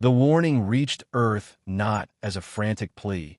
The warning reached Earth not as a frantic plea,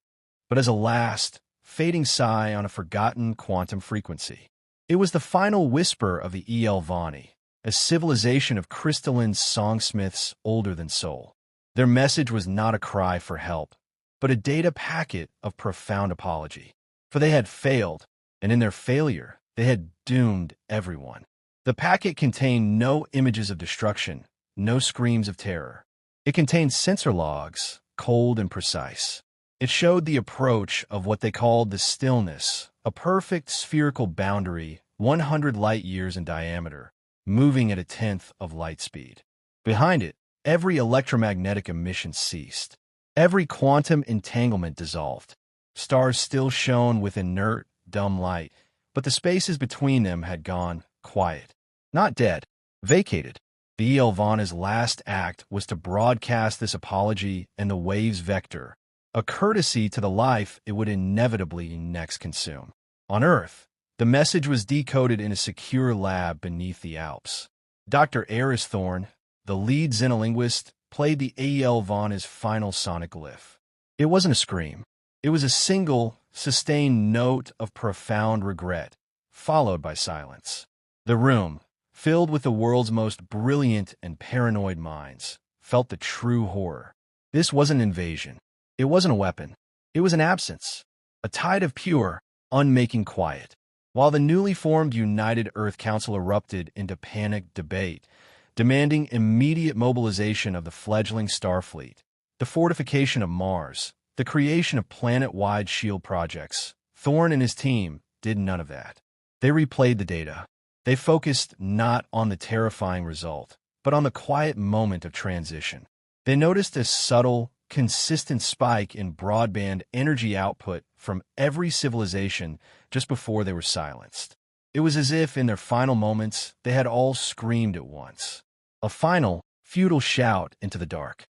but as a last, fading sigh on a forgotten quantum frequency. It was the final whisper of the Ael'vani, a civilization of crystalline songsmiths older than soul. Their message was not a cry for help, but a data packet of profound apology. For they had failed, and in their failure, they had doomed everyone. The packet contained no images of destruction, no screams of terror. It contained sensor logs, cold and precise. It showed the approach of what they called the Stillness, a perfect spherical boundary 100 light-years in diameter, moving at a tenth of light speed. Behind it, every electromagnetic emission ceased. Every quantum entanglement dissolved. Stars still shone with inert, dumb light, but the spaces between them had gone quiet. Not dead, vacated. The Ael'vani's last act was to broadcast this apology in the wave's vector, a courtesy to the life it would inevitably next consume. On Earth, the message was decoded in a secure lab beneath the Alps. Dr. Thorne, the lead xenolinguist, played the Ael'vani's final sonic glyph. It wasn't a scream. It was a single, sustained note of profound regret, followed by silence. The room, filled with the world's most brilliant and paranoid minds, felt the true horror. This wasn't invasion. It wasn't a weapon. It was an absence, a tide of pure, unmaking quiet. While the newly formed United Earth Council erupted into panicked debate, demanding immediate mobilization of the fledgling Starfleet, the fortification of Mars, the creation of planet-wide shield projects, Thorne and his team did none of that. They replayed the data. They focused not on the terrifying result, but on the quiet moment of transition. They noticed a subtle, consistent spike in broadband energy output from every civilization just before they were silenced. It was as if in their final moments they had all screamed at once. A final, futile shout into the dark.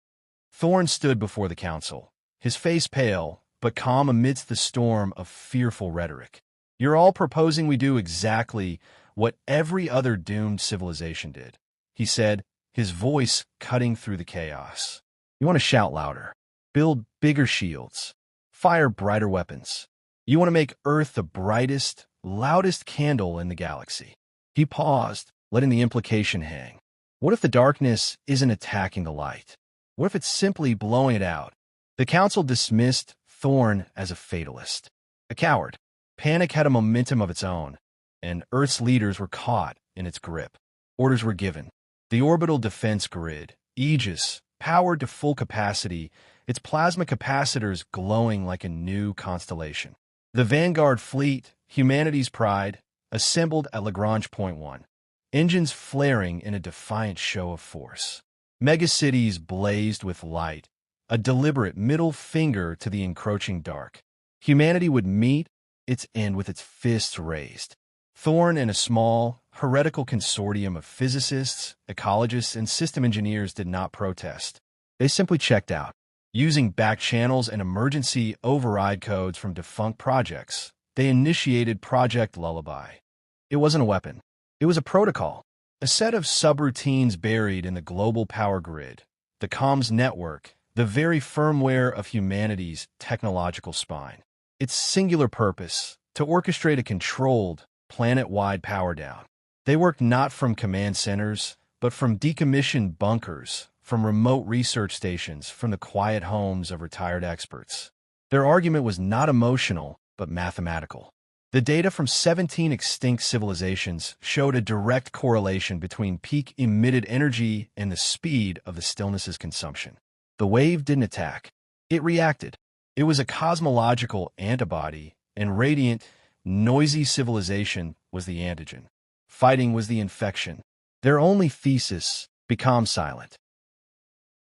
Thorne stood before the council, his face pale, but calm amidst the storm of fearful rhetoric. "You're all proposing we do exactly what every other doomed civilization did," he said, his voice cutting through the chaos. "You want to shout louder, build bigger shields, fire brighter weapons. You want to make Earth the brightest, loudest candle in the galaxy." He paused, letting the implication hang. What if the darkness isn't attacking the light? What if it's simply blowing it out? The council dismissed Thorne as a fatalist, a coward. Panic had a momentum of its own, and Earth's leaders were caught in its grip. Orders were given. The orbital defense grid, Aegis, powered to full capacity, its plasma capacitors glowing like a new constellation. The Vanguard fleet, humanity's pride, assembled at Lagrange Point 1, engines flaring in a defiant show of force. Megacities blazed with light, a deliberate middle finger to the encroaching dark. Humanity would meet its end with its fists raised. Thorne and a small, heretical consortium of physicists, ecologists, and system engineers did not protest. They simply checked out. Using back channels and emergency override codes from defunct projects, they initiated Project Lullaby. It wasn't a weapon. It was a protocol, a set of subroutines buried in the global power grid, the comms network, the very firmware of humanity's technological spine. Its singular purpose, to orchestrate a controlled, planet-wide power down. They worked not from command centers, but from decommissioned bunkers, from remote research stations, from the quiet homes of retired experts. Their argument was not emotional, but mathematical. The data from 17 extinct civilizations showed a direct correlation between peak emitted energy and the speed of the Stillness's consumption. The wave didn't attack. It reacted. It was a cosmological antibody, and radiant, noisy civilization was the antigen. Fighting was the infection. Their only thesis, become silent.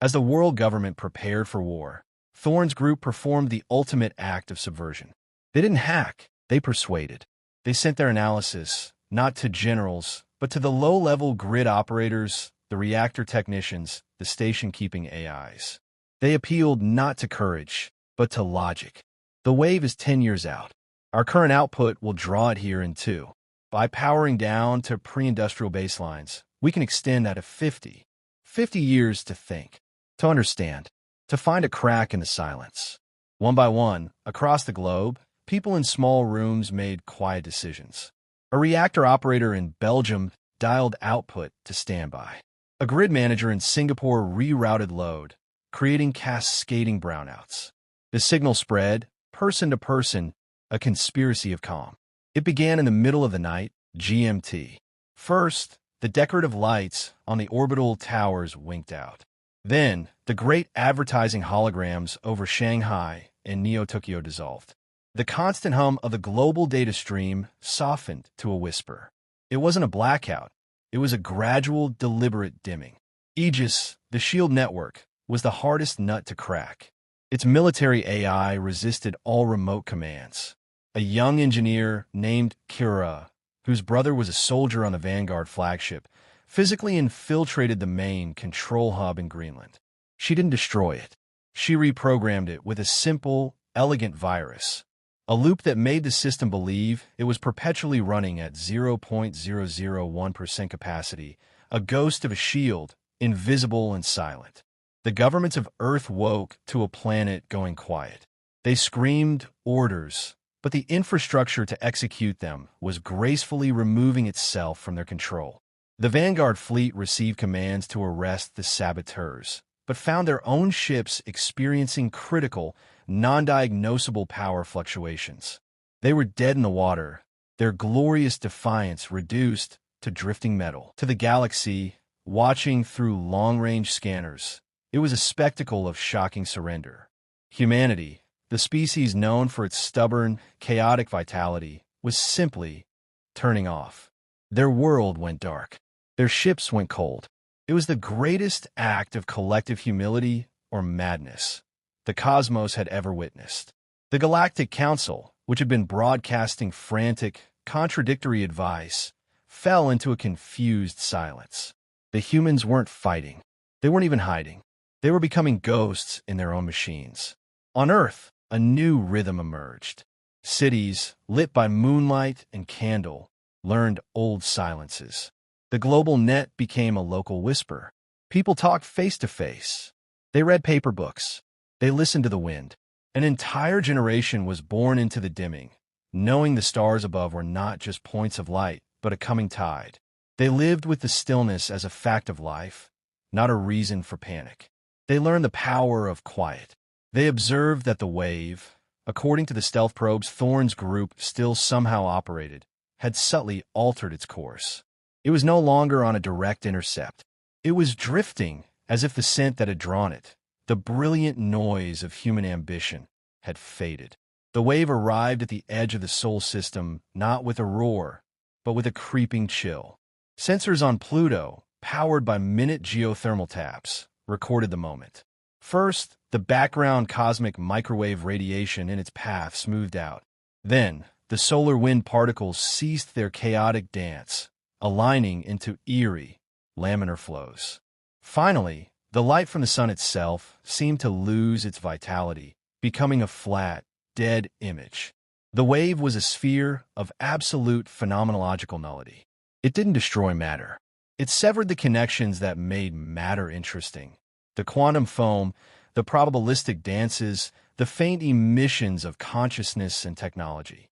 As the world government prepared for war, Thorne's group performed the ultimate act of subversion. They didn't hack. They persuaded. They sent their analysis, not to generals, but to the low-level grid operators, the reactor technicians, the station-keeping AIs. They appealed not to courage, but to logic. The wave is 10 years out. Our current output will draw it here in 2. By powering down to pre-industrial baselines, we can extend that to 50. 50 years to think. to understand, to find a crack in the silence. One by one, across the globe, people in small rooms made quiet decisions. A reactor operator in Belgium dialed output to standby. A grid manager in Singapore rerouted load, creating cascading brownouts. The signal spread, person to person, a conspiracy of calm. It began in the middle of the night, GMT. First, the decorative lights on the orbital towers winked out. Then, the great advertising holograms over Shanghai and Neo-Tokyo dissolved. The constant hum of the global data stream softened to a whisper. It wasn't a blackout. It was a gradual, deliberate dimming. Aegis, the shield network, was the hardest nut to crack. Its military AI resisted all remote commands. A young engineer named Kira, whose brother was a soldier on the Vanguard flagship, physically infiltrated the main control hub in Greenland. She didn't destroy it. She reprogrammed it with a simple, elegant virus, a loop that made the system believe it was perpetually running at 0.001% capacity, a ghost of a shield, invisible and silent. The governments of Earth woke to a planet going quiet. They screamed orders, but the infrastructure to execute them was gracefully removing itself from their control. The Vanguard fleet received commands to arrest the saboteurs, but found their own ships experiencing critical, non-diagnosable power fluctuations. They were dead in the water, their glorious defiance reduced to drifting metal. To the galaxy, watching through long-range scanners, it was a spectacle of shocking surrender. Humanity, the species known for its stubborn, chaotic vitality, was simply turning off. Their world went dark. Their ships went cold. It was the greatest act of collective humility or madness the cosmos had ever witnessed. The Galactic Council, which had been broadcasting frantic, contradictory advice, fell into a confused silence. The humans weren't fighting. They weren't even hiding. They were becoming ghosts in their own machines. On Earth, a new rhythm emerged. Cities, lit by moonlight and candle, learned old silences. The global net became a local whisper. People talked face to face. They read paper books. They listened to the wind. An entire generation was born into the dimming, knowing the stars above were not just points of light, but a coming tide. They lived with the stillness as a fact of life, not a reason for panic. They learned the power of quiet. They observed that the wave, according to the stealth probes Thorne's group still somehow operated, had subtly altered its course. It was no longer on a direct intercept. It was drifting as if the scent that had drawn it, the brilliant noise of human ambition, had faded. The wave arrived at the edge of the Sol system not with a roar, but with a creeping chill. Sensors on Pluto, powered by minute geothermal taps, recorded the moment. First, the background cosmic microwave radiation in its path smoothed out. Then, the solar wind particles ceased their chaotic dance, aligning into eerie, laminar flows. Finally, the light from the sun itself seemed to lose its vitality, becoming a flat, dead image. The wave was a sphere of absolute phenomenological nullity. It didn't destroy matter. It severed the connections that made matter interesting. The quantum foam, the probabilistic dances, the faint emissions of consciousness and technology.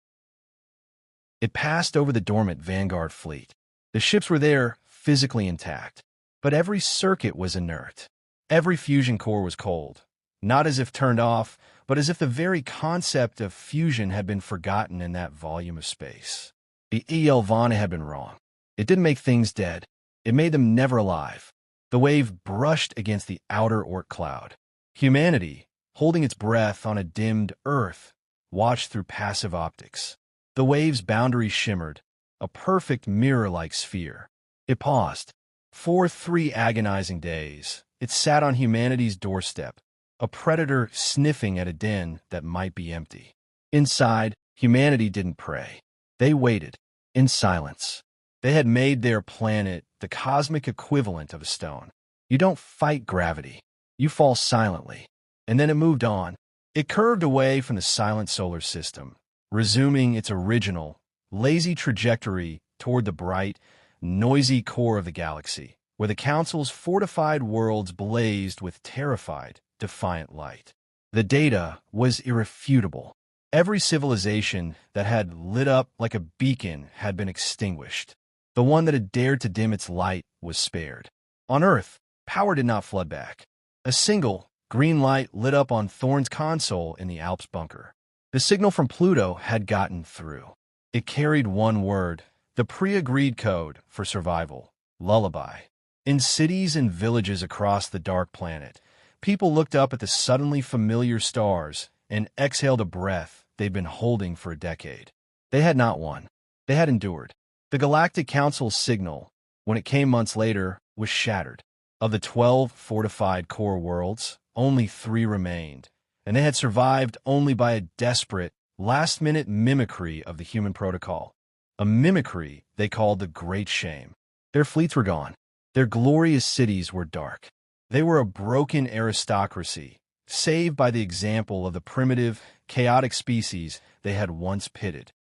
It passed over the dormant Vanguard fleet. The ships were there, physically intact. But every circuit was inert. Every fusion core was cold. Not as if turned off, but as if the very concept of fusion had been forgotten in that volume of space. The Ael'vani had been wrong. It didn't make things dead. It made them never alive. The wave brushed against the outer Oort cloud. Humanity, holding its breath on a dimmed Earth, watched through passive optics. The wave's boundaries shimmered, a perfect mirror-like sphere. It paused. For 3 agonizing days, it sat on humanity's doorstep, a predator sniffing at a den that might be empty. Inside, humanity didn't pray. They waited, in silence. They had made their planet the cosmic equivalent of a stone. You don't fight gravity. You fall silently. And then it moved on. It curved away from the silent solar system, resuming its original, lazy trajectory toward the bright, noisy core of the galaxy, where the Council's fortified worlds blazed with terrified, defiant light. The data was irrefutable. Every civilization that had lit up like a beacon had been extinguished. The one that had dared to dim its light was spared. On Earth, power did not flood back. A single, green light lit up on Thorne's console in the Alps bunker. The signal from Pluto had gotten through. It carried one word, the pre-agreed code for survival: Lullaby. In cities and villages across the dark planet, people looked up at the suddenly familiar stars and exhaled a breath they'd been holding for a decade. They had not won. They had endured. The Galactic Council's signal, when it came months later, was shattered. Of the 12 fortified core worlds, only 3 remained, and they had survived only by a desperate, last-minute mimicry of the human protocol. A mimicry they called the Great Shame. Their fleets were gone. Their glorious cities were dark. They were a broken aristocracy, saved by the example of the primitive, chaotic species they had once pitted.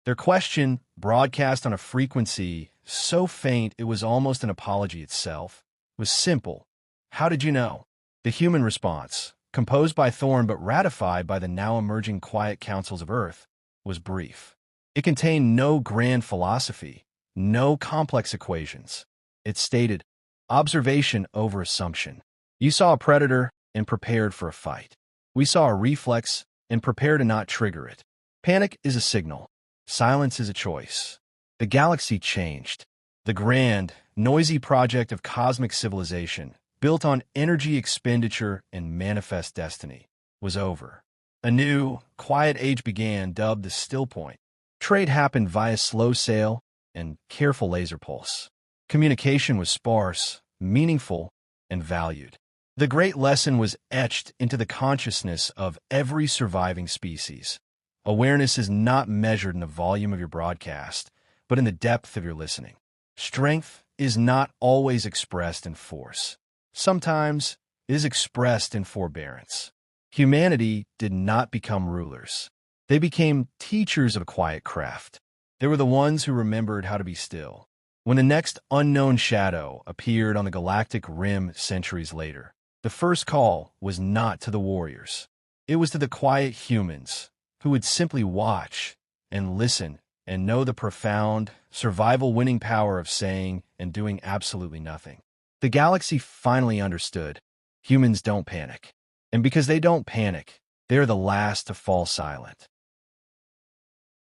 Their question, broadcast on a frequency so faint it was almost an apology itself, was simple. How did you know? The human response, composed by Thorne but ratified by the now-emerging quiet councils of Earth, was brief. It contained no grand philosophy, no complex equations. It stated, observation over assumption. You saw a predator and prepared for a fight. We saw a reflex and prepared to not trigger it. Panic is a signal. Silence is a choice. The galaxy changed. The grand, noisy project of cosmic civilization, built on energy expenditure and manifest destiny, was over. A new, quiet age began, dubbed the still point. Trade happened via slow sail and careful laser pulse. Communication was sparse, meaningful, and valued. The great lesson was etched into the consciousness of every surviving species. Awareness is not measured in the volume of your broadcast, but in the depth of your listening. Strength is not always expressed in force. Sometimes it is expressed in forbearance. Humanity did not become rulers. They became teachers of a quiet craft. They were the ones who remembered how to be still. When the next unknown shadow appeared on the galactic rim centuries later, the first call was not to the warriors. It was to the quiet humans who would simply watch and listen and know the profound, survival-winning power of saying and doing absolutely nothing. The galaxy finally understood. Humans don't panic. And because they don't panic, they are the last to fall silent.